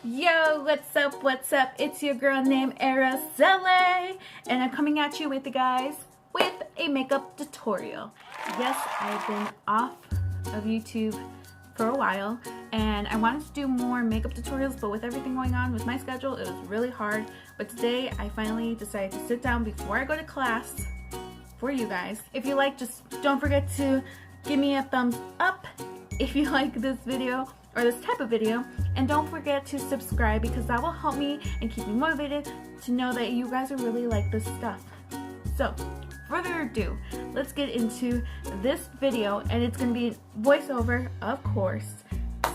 Yo, what's up, what's up? It's your girl named Araceli, and I'm coming at you with a makeup tutorial. Yes, I've been off of YouTube for a while, and I wanted to do more makeup tutorials, but with everything going on with my schedule, it was really hard. But today, I finally decided to sit down before I go to class for you guys. If you like, just don't forget to give me a thumbs up if you like this video or this type of video, and don't forget to subscribe because that will help me and keep me motivated to know that you guys are really like this stuff. So further ado, let's get into this video, and it's gonna be voiceover, of course.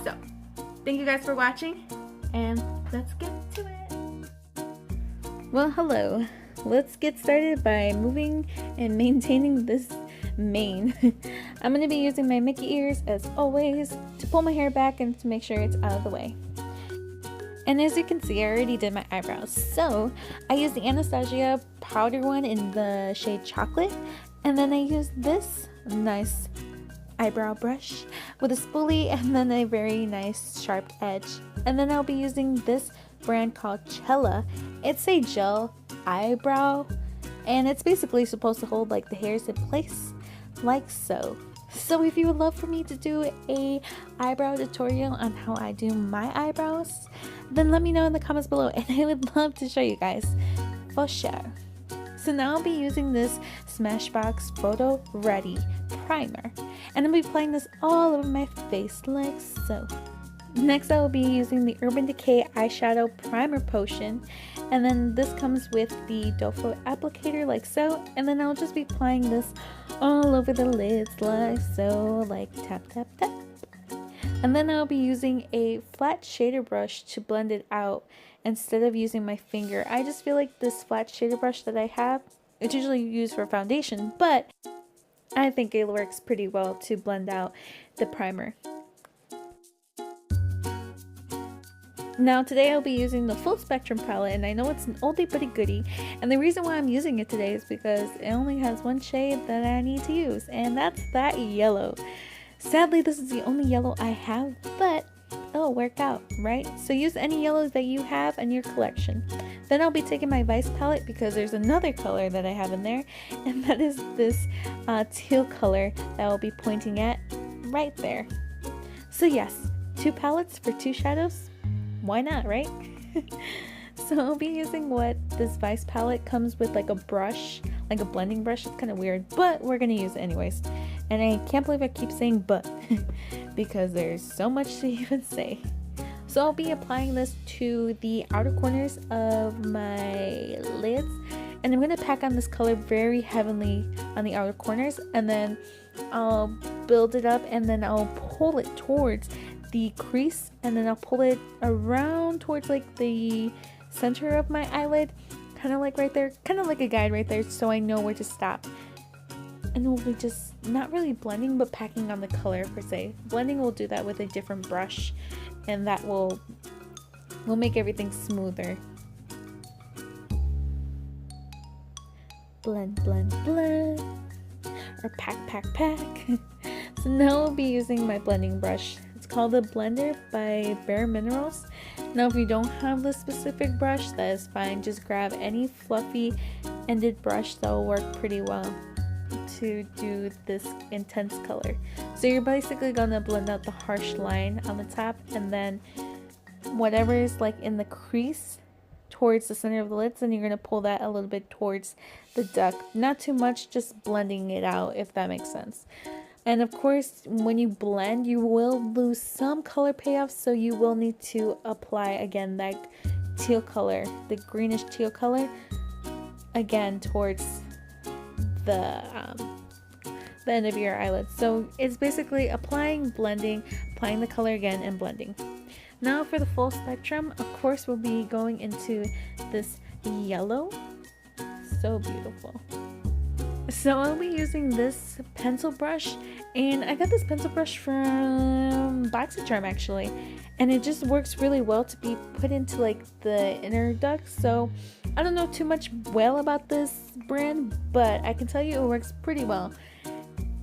So thank you guys for watching, and let's get to it. Well, hello. Let's get started by moving and maintaining this mane. I'm going to be using my Mickey ears as always to pull my hair back and to make sure it's out of the way. And as you can see, I already did my eyebrows. So I used the Anastasia powder one in the shade Chocolate, and then I used this nice eyebrow brush with a spoolie and then a very nice sharp edge. And then I'll be using this brand called Cella. It's a gel eyebrow, and it's basically supposed to hold like the hairs in place like so. So if you would love for me to do a eyebrow tutorial on how I do my eyebrows, then let me know in the comments below, and I would love to show you guys for sure. So now I'll be using this Smashbox Photo Ready primer, and I'll be applying this all over my face like so. Next, I will be using the Urban Decay Eyeshadow Primer Potion, and then this comes with the doe foot applicator like so, and then I'll just be applying this all over the lids like so, like tap tap tap. And then I'll be using a flat shader brush to blend it out instead of using my finger. I just feel like this flat shader brush that I have, it's usually used for foundation, but I think it works pretty well to blend out the primer. Now today I'll be using the Full Spectrum palette, and I know it's an oldie but a goodie, and the reason why I'm using it today is because it only has one shade that I need to use, and that's that yellow. Sadly, this is the only yellow I have, but it'll work out, right? So use any yellows that you have in your collection. Then I'll be taking my Vice palette because there's another color that I have in there, and that is this teal color that I'll be pointing at right there. So yes, 2 palettes for 2 shadows. Why not, right? So I'll be using what this Vice palette comes with, like a brush, like a blending brush. It's kind of weird, but we're gonna use it anyways. And I can't believe I keep saying but because there's so much to even say. So I'll be applying this to the outer corners of my lids, and I'm gonna pack on this color very heavily on the outer corners, and then I'll build it up, and then I'll pull it towards the crease, and then I'll pull it around towards like the center of my eyelid, kind of like right there, kind of like a guide right there, so I know where to stop. And we'll be just not really blending but packing on the color per se. Blending, will do that with a different brush, and that will make everything smoother. Blend, blend, blend, or pack, pack, pack. So now I'll be using my blending brush. It's called the Blender by Bare Minerals. Now if you don't have the specific brush, that is fine. Just grab any fluffy ended brush that will work pretty well to do this intense color. So you're basically gonna blend out the harsh line on the top, and then whatever is like in the crease towards the center of the lids, and you're gonna pull that a little bit towards the duck. Not too much, just blending it out, if that makes sense. And of course, when you blend, you will lose some color payoff, so you will need to apply again that teal color, the greenish teal color, again towards the end of your eyelid. So it's basically applying, blending, applying the color again, and blending. Now for the Full Spectrum, of course, we'll be going into this yellow. So beautiful. So I'll be using this pencil brush, and I got this pencil brush from BoxyCharm actually, and it just works really well to be put into like the inner duct. So I don't know too much well about this brand, but I can tell you it works pretty well,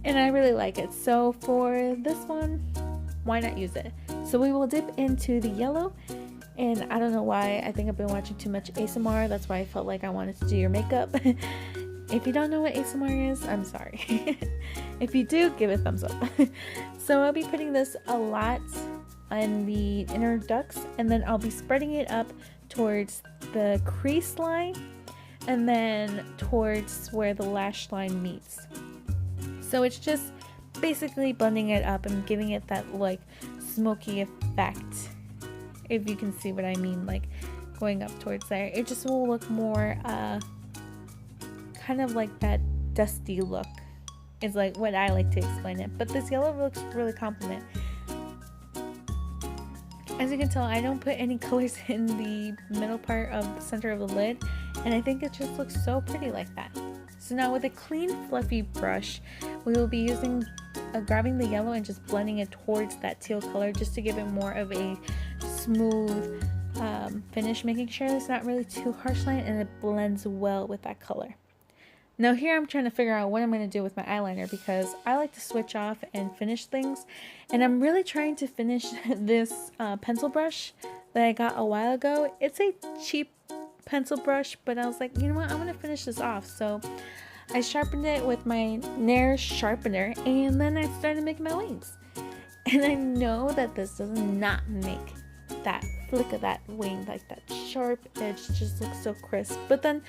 and I really like it. So for this one, why not use it? So we will dip into the yellow, And I don't know why. I think I've been watching too much ASMR. That's why I felt like I wanted to do your makeup. If you don't know what ASMR is, I'm sorry. If you do, give it a thumbs up. So I'll be putting this a lot on the inner ducts, and then I'll be spreading it up towards the crease line and then towards where the lash line meets. So it's just basically blending it up and giving it that like smoky effect, if you can see what I mean, like going up towards there. It just will look more kind of like that dusty look is like what I like to explain it. But this yellow looks really complement. As you can tell, I don't put any colors in the middle part of the center of the lid, and I think it just looks so pretty like that. So now with a clean fluffy brush, we will be grabbing the yellow and just blending it towards that teal color just to give it more of a smooth finish, making sure it's not really too harsh line and it blends well with that color. Now here I'm trying to figure out what I'm going to do with my eyeliner, because I like to switch off and finish things, and I'm really trying to finish this pencil brush that I got a while ago. It's a cheap pencil brush, but I was like, you know what, I'm going to finish this off. So I sharpened it with my Nair sharpener, and then I started making my wings. And I know that this does not make that flick of that wing, like that sharp edge just looks so crisp. But then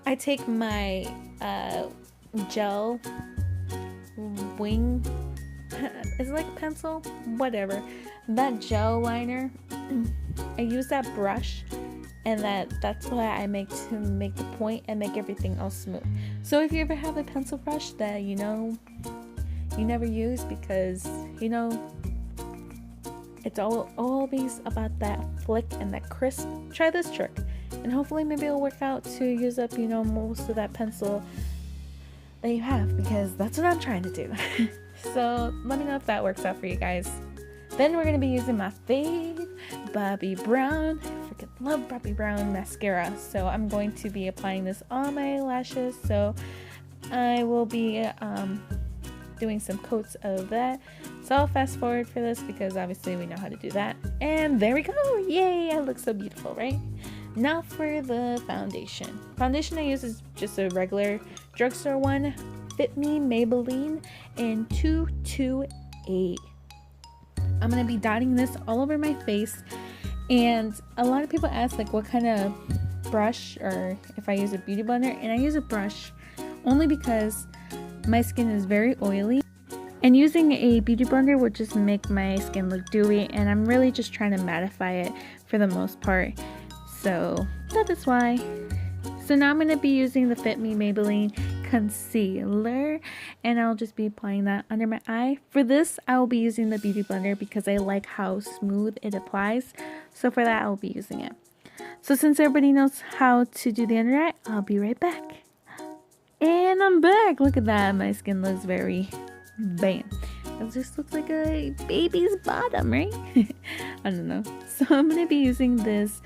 I take my gel wing, is it like a pencil? Whatever. That gel liner, I use that brush, and that's why I make to make the point and make everything else smooth. So if you ever have a pencil brush that you know you never use because you know it's always about that flick and that crisp, try this trick, and hopefully maybe it'll work out to use up, you know, most of that pencil that you have, because that's what I'm trying to do. So let me know if that works out for you guys. Then we're going to be using my fave Bobbi Brown. I freaking love Bobbi Brown mascara. So I'm going to be applying this on my lashes. So I will be doing some coats of that. So I'll fast forward for this because obviously we know how to do that. And there we go. Yay, I look so beautiful, right? Now for the foundation. Foundation I use is just a regular drugstore one. Fit Me Maybelline in 228. I'm going to be dotting this all over my face. And a lot of people ask like what kind of brush, or if I use a beauty blender. And I use a brush only because my skin is very oily. And using a beauty blender would just make my skin look dewy. And I'm really just trying to mattify it for the most part. So that is why. So now I'm going to be using the Fit Me Maybelline concealer, and I'll just be applying that under my eye. For this, I will be using the beauty blender because I like how smooth it applies. So for that, I will be using it. So since everybody knows how to do the under eye, I'll be right back. And I'm back. Look at that. My skin looks very bam. It just looks like a baby's bottom, right? I don't know. So I'm going to be using this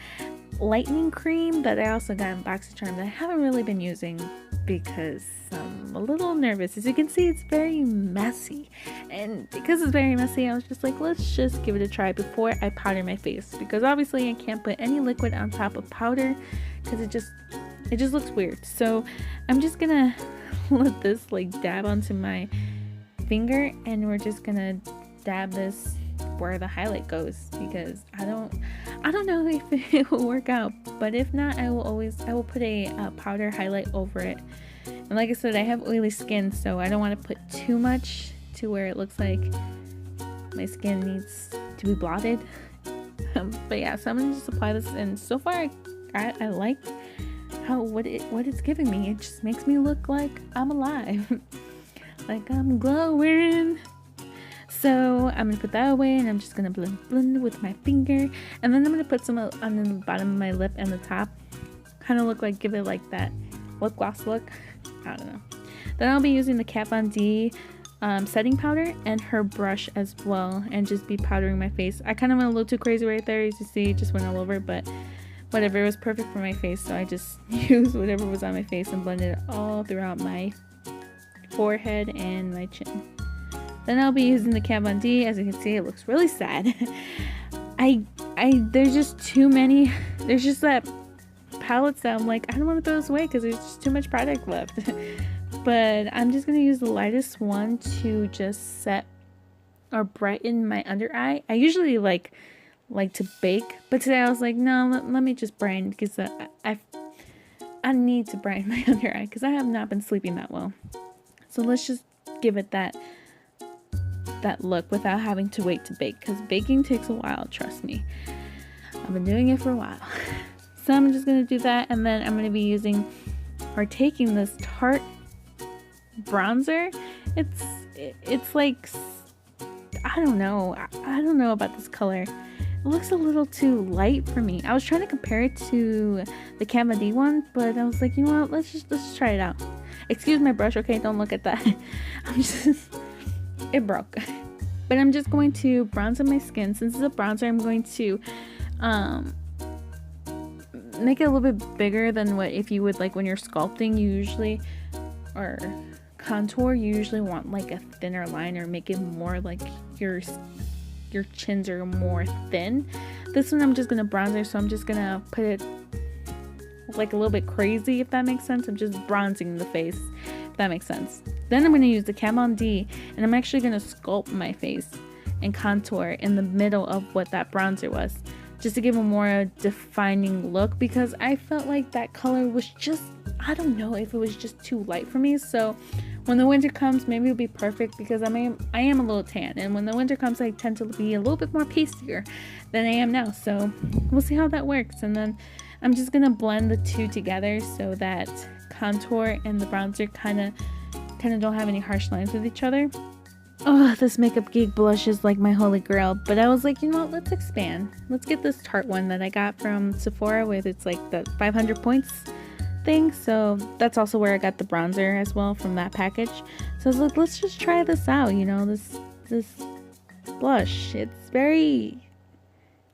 lightening cream that I also got in BoxyCharm that I haven't really been using because I'm a little nervous. As you can see, it's very messy, and because it's very messy, I was just like, let's just give it a try before I powder my face, because obviously I can't put any liquid on top of powder because it just looks weird. So I'm just gonna let this like dab onto my finger, and we're just gonna dab this where the highlight goes, because I don't know if it will work out, but if not, I will put a powder highlight over it. And like I said, I have oily skin, so I don't want to put too much to where it looks like my skin needs to be blotted. But yeah, so I'm gonna just apply this, and so far I like what it's giving me. It just makes me look like I'm alive. Like I'm glowing. So I'm gonna put that away, and I'm just gonna blend with my finger, and then I'm gonna put some on the bottom of my lip and the top, kind of look like, give it like that lip gloss look. I don't know. Then I'll be using the Kat Von D setting powder and her brush as well, and just be powdering my face. I kind of went a little too crazy right there, as you see, it just went all over, but whatever, it was perfect for my face, so I just used whatever was on my face and blended it all throughout my forehead and my chin. Then I'll be using the Kat Von D. As you can see, it looks really sad. there's just too many. There's just that palettes that I'm like, I don't want to throw this away because there's just too much product left. But I'm just gonna use the lightest one to just set or brighten my under eye. I usually like to bake, but today I was like, no, let me just brighten, because I need to brighten my under eye because I have not been sleeping that well. So let's just give it that look without having to wait to bake, because baking takes a while, trust me. I've been doing it for a while. So I'm just going to do that, and then I'm going to be using or taking this Tarte bronzer. It's like, I don't know about this color. It looks a little too light for me. I was trying to compare it to the Canva D one, but I was like, you know what, let's just try it out. Excuse my brush, okay? Don't look at that. It broke. But I'm just going to bronze up my skin. Since it's a bronzer, I'm going to make it a little bit bigger than what if you would, like when you're sculpting, you usually, or contour, you usually want like a thinner line, or make it more like your chins are more thin. This one I'm just gonna bronzer, so I'm just gonna put it like a little bit crazy, if that makes sense. I'm just bronzing the face, if that makes sense. Then I'm gonna use the Kat Von D, and I'm actually gonna sculpt my face and contour in the middle of what that bronzer was, just to give a more defining look, because I felt like that color was just, I don't know if it was just too light for me. So when the winter comes, maybe it'll be perfect, because I am a little tan, and when the winter comes, I tend to be a little bit more pastier than I am now. So we'll see how that works. And then I'm just gonna blend the two together so that contour and the bronzer kind of don't have any harsh lines with each other. Oh, this Makeup Geek blush is like my holy grail, but I was like, you know what, let's expand. Let's get this Tarte one that I got from Sephora with, it's like the 500 points thing. So that's also where I got the bronzer as well, from that package. So I was like, let's just try this out, you know, this blush. It's very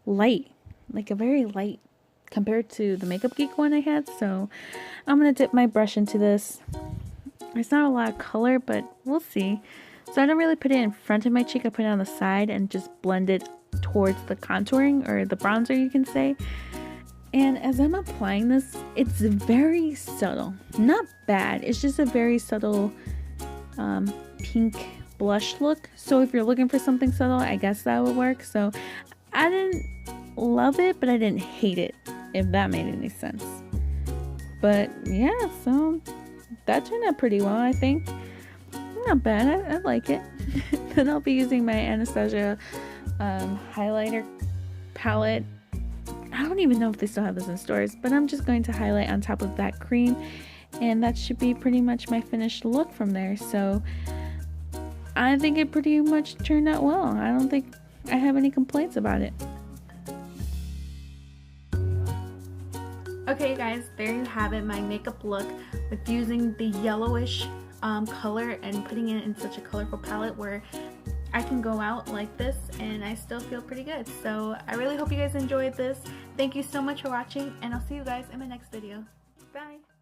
light, like a very light compared to the Makeup Geek one I had. So I'm gonna dip my brush into this. It's not a lot of color, but we'll see. So I don't really put it in front of my cheek, I put it on the side and just blend it towards the contouring, or the bronzer you can say. And as I'm applying this, it's very subtle. Not bad, it's just a very subtle pink blush look. So if you're looking for something subtle, I guess that would work. So I didn't love it, but I didn't hate it, if that made any sense. But yeah, so that turned out pretty well, I think. Not bad, I like it. Then I'll be using my Anastasia highlighter palette. I don't even know if they still have this in stores, but I'm just going to highlight on top of that cream, and that should be pretty much my finished look from there. So I think it pretty much turned out well. I don't think I have any complaints about it. Okay guys, there you have it, my makeup look with using the yellowish color and putting it in such a colorful palette where I can go out like this and I still feel pretty good. So I really hope you guys enjoyed this. Thank you so much for watching, and I'll see you guys in my next video. Bye!